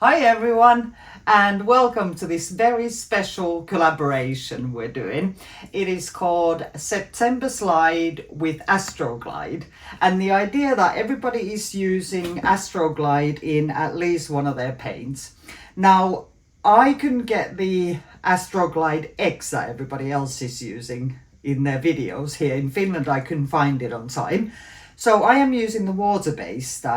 Hi everyone, and welcome to this very special collaboration we're doing. It is called September Slide with AstroGlide, and the idea that everybody is using AstroGlide in at least one of their paints. Now, I couldn't get the AstroGlide X that everybody else is using in their videos here in Finland. I couldn't find it on time, so I am using the water-based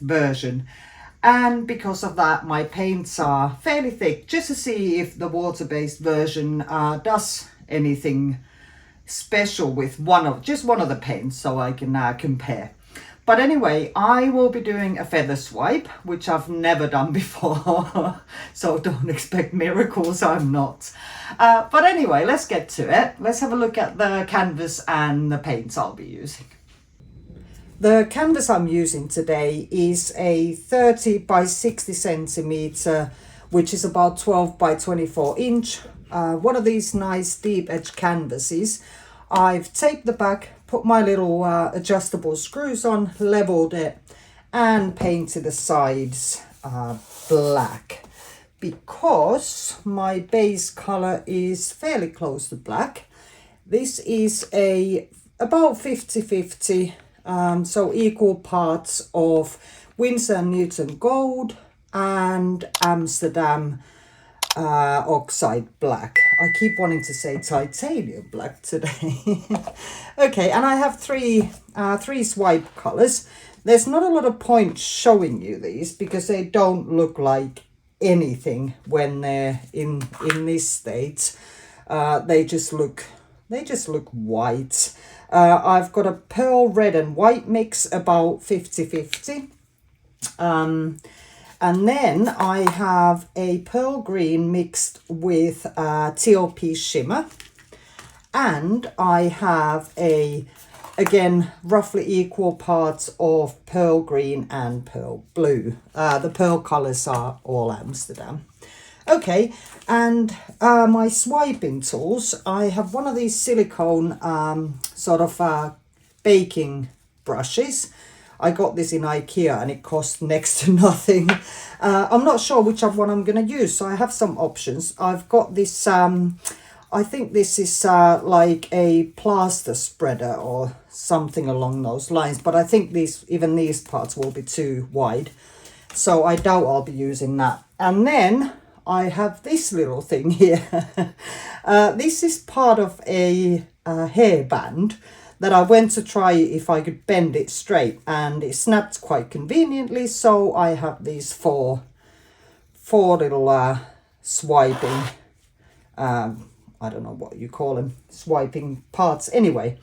version. And because of that, my paints are fairly thick, just to see if the water-based version does anything special with just one of the paints, so I can compare. But anyway, I will be doing a feather swipe, which I've never done before, so don't expect miracles, I'm not. But anyway, let's get to it. Let's have a look at the canvas and the paints I'll be using. The canvas I'm using today is a 30 by 60 centimeter, which is about 12 by 24 inch. One of these nice deep edge canvases. I've taped the back, put my little adjustable screws on, leveled it, and painted the sides black, because my base color is fairly close to black. This is about 50-50. So equal parts of Winsor and Newton gold and Amsterdam Oxide black. I keep wanting to say titanium black today. Okay, and I have three swipe colors. There's not a lot of point showing you these because they don't look like anything when they're in this state. They just look white. I've got a pearl red and white mix, about 50-50. And then I have a pearl green mixed with TLP Shimmer. And I have again, roughly equal parts of pearl green and pearl blue. The pearl colors are all Amsterdam. Okay, and my swiping tools, I have one of these silicone baking brushes. I got this in IKEA and it cost next to nothing. I'm not sure which one I'm going to use, so I have some options. I've got this, I think this is like a plaster spreader or something along those lines, but I think even these parts will be too wide, so I doubt I'll be using that. And then I have this little thing here. This is part of a hairband that I went to try if I could bend it straight, and it snapped quite conveniently, so I have these four little swiping, I don't know what you call them, swiping parts. Anyway,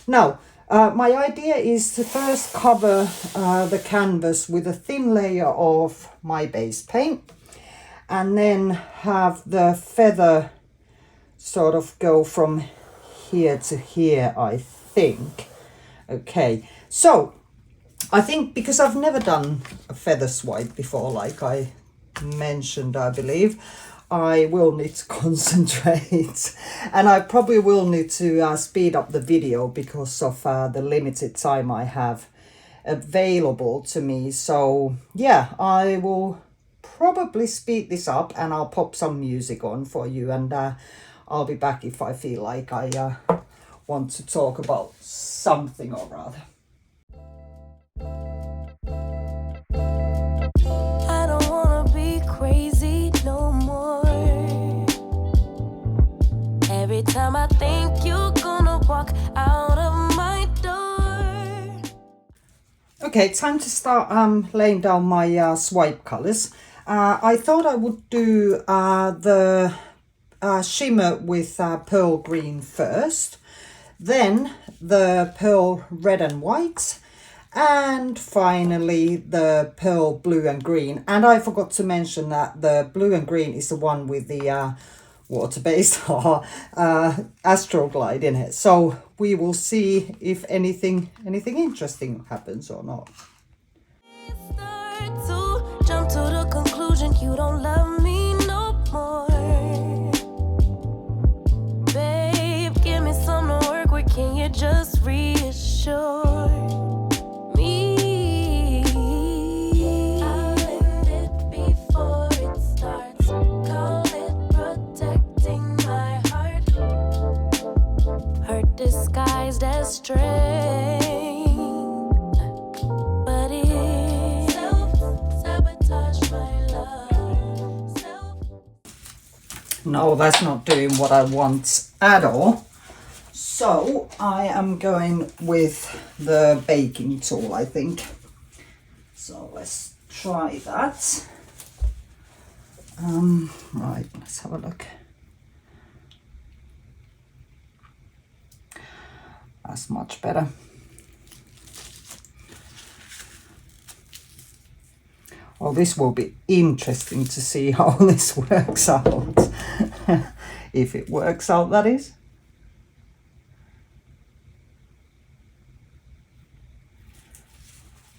now my idea is to first cover the canvas with a thin layer of my base paint, and then have the feather sort of go from here to here, I think. Okay, so I think because I've never done a feather swipe before, like I mentioned, I believe, I will need to concentrate. And I probably will need to speed up the video because of the limited time I have available to me. So yeah, I will probably speed this up and I'll pop some music on for you, and I'll be back if I feel like I want to talk about something or other. I don't wanna be crazy no more. Every time I think you're gonna walk out of my door. Okay, time to start laying down my swipe colors. I thought I would do the shimmer with pearl green first, then the pearl red and white, and finally the pearl blue and green. And I forgot to mention that the blue and green is the one with the water-based AstroGlide in it. So we will see if anything interesting happens or not. Start to jump to the conclusion you don't love me no more. Babe, give me some to work with, can you just reassure me? I've lived it before. strength, but it self-sabotage my love. No, that's not doing what I want at all. So I am going with the baking tool, I think. So let's try that. Right, let's have a look. That's much better. Well, this will be interesting to see how this works out. If it works out, that is.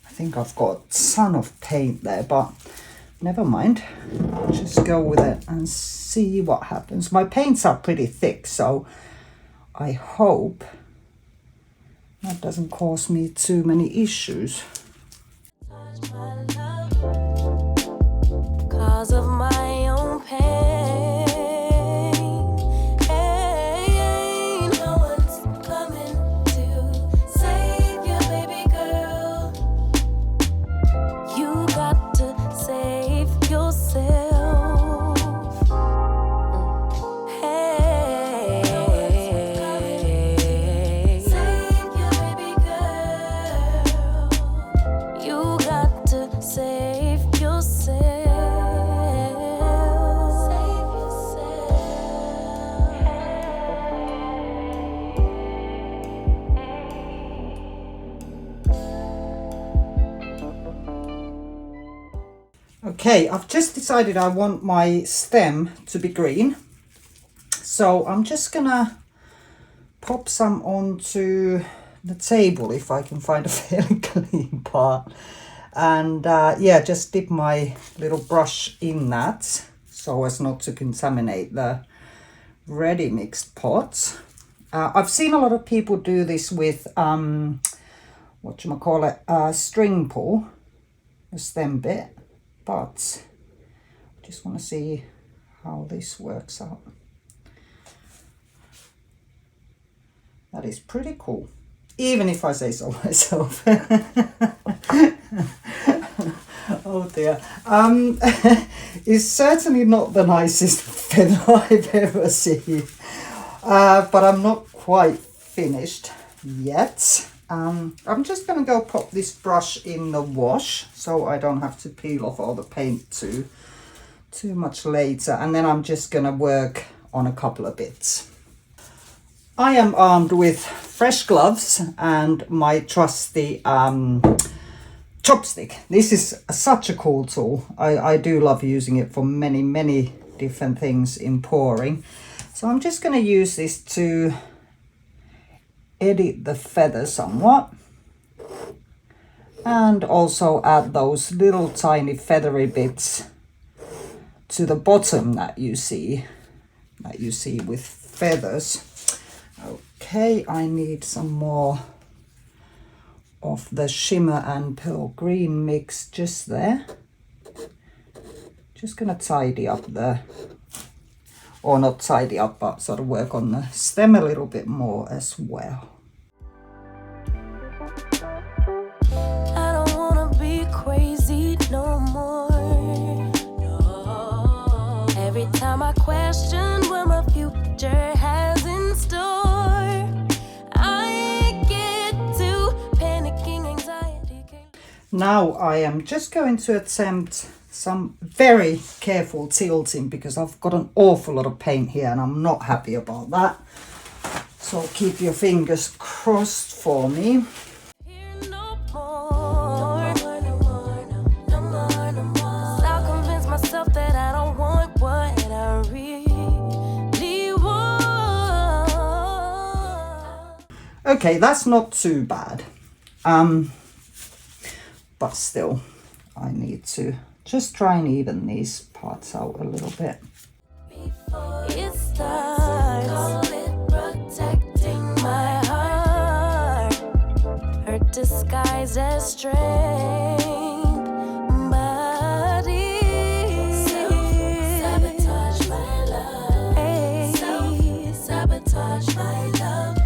I think I've got a ton of paint there, but never mind. I'll just go with it and see what happens. My paints are pretty thick, so I hope that doesn't cause me too many issues. Cause of my own pain, no one's coming to save you, baby girl. You got to save yourself. Hey, save you, baby girl. You got to save yourself. Okay, I've just decided I want my stem to be green. So I'm just gonna pop some onto the table if I can find a fairly clean part. And yeah, just dip my little brush in that so as not to contaminate the ready mixed pots. I've seen a lot of people do this with string pull, a stem bit, but I just want to see how this works out. That is pretty cool, even if I say so myself. Oh dear. It's certainly not the nicest feather I've ever seen, but I'm not quite finished yet. I'm just going to go pop this brush in the wash so I don't have to peel off all the paint too much later, and then I'm just going to work on a couple of bits. I am armed with fresh gloves and my trusty chopstick. This is such a cool tool. I do love using it for many different things in pouring. So I'm just going to use this to edit the feather somewhat, and also add those little tiny feathery bits to the bottom that you see with feathers. Okay, I need some more of the shimmer and pearl green mix just there. Just gonna tidy up or not tidy up, but sort of work on the stem a little bit more as well. I don't wanna be crazy no more. No. Every time I question what my future has in store, I get to panicking, anxiety. Now I am just going to attempt some very careful tilting because I've got an awful lot of paint here and I'm not happy about that. So keep your fingers crossed for me. No more. I'll convince myself that I don't want what I really want. Okay, that's not too bad. But still, I need to just try and even these parts out a little bit. Before it starts, call it protecting my heart. Hurt disguised as strength, but it sabotage my love. Sabotage my love.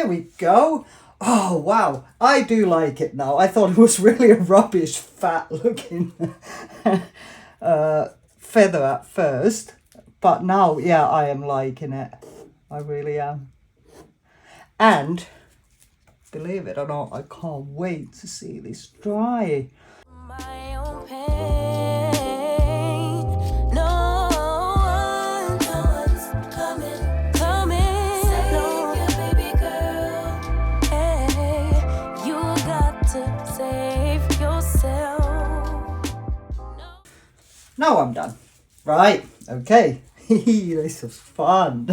There we go. Oh, wow. I do like it now. I thought it was really a rubbish, fat looking feather at first. But now, yeah, I am liking it. I really am. And, believe it or not, I can't wait to see this dry. My own pain. No one's coming. Save your baby girl. Hey, you got to save yourself. Now I'm done. Right, okay. This was fun.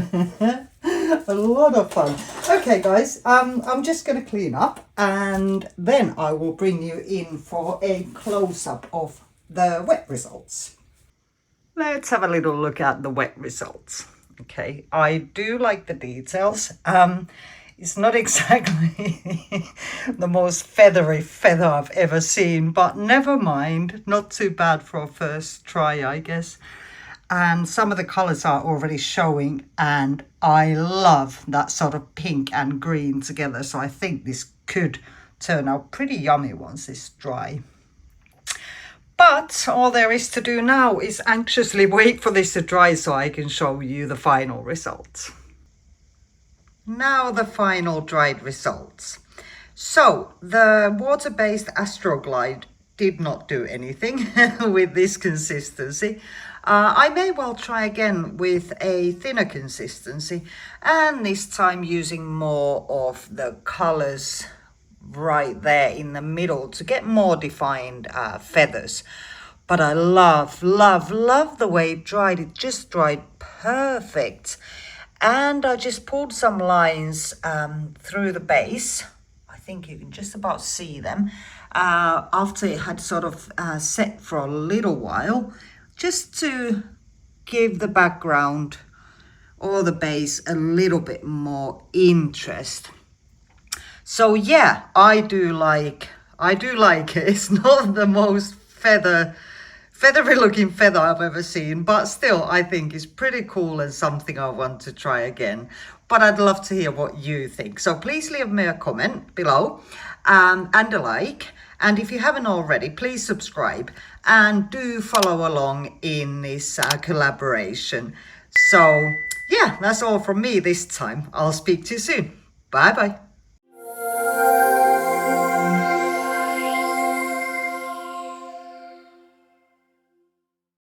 A lot of fun. Okay, guys, I'm just going to clean up and then I will bring you in for a close-up of the wet results. Let's have a little look at the wet results. Okay, I do like the details. It's not exactly the most feathery feather I've ever seen, but never mind. Not too bad for a first try, I guess. And some of the colors are already showing, and I love that sort of pink and green together. So I think this could turn out pretty yummy once it's dry. But all there is to do now is anxiously wait for this to dry so I can show you the final results. Now the final dried results. So the water-based AstroGlide did not do anything with this consistency. I may well try again with a thinner consistency, and this time using more of the colors right there in the middle to get more defined feathers. But I love the way it dried. It just dried perfect. And I just pulled some lines through the base. I think you can just about see them after it had sort of set for a little while, just to give the background or the base a little bit more interest. So yeah, I do like it. It's not the most feathery looking feather I've ever seen, but still I think it's pretty cool and something I want to try again. But I'd love to hear what you think. So please leave me a comment below and a like. And if you haven't already, please subscribe and do follow along in this collaboration. So yeah, that's all from me this time. I'll speak to you soon. Bye bye.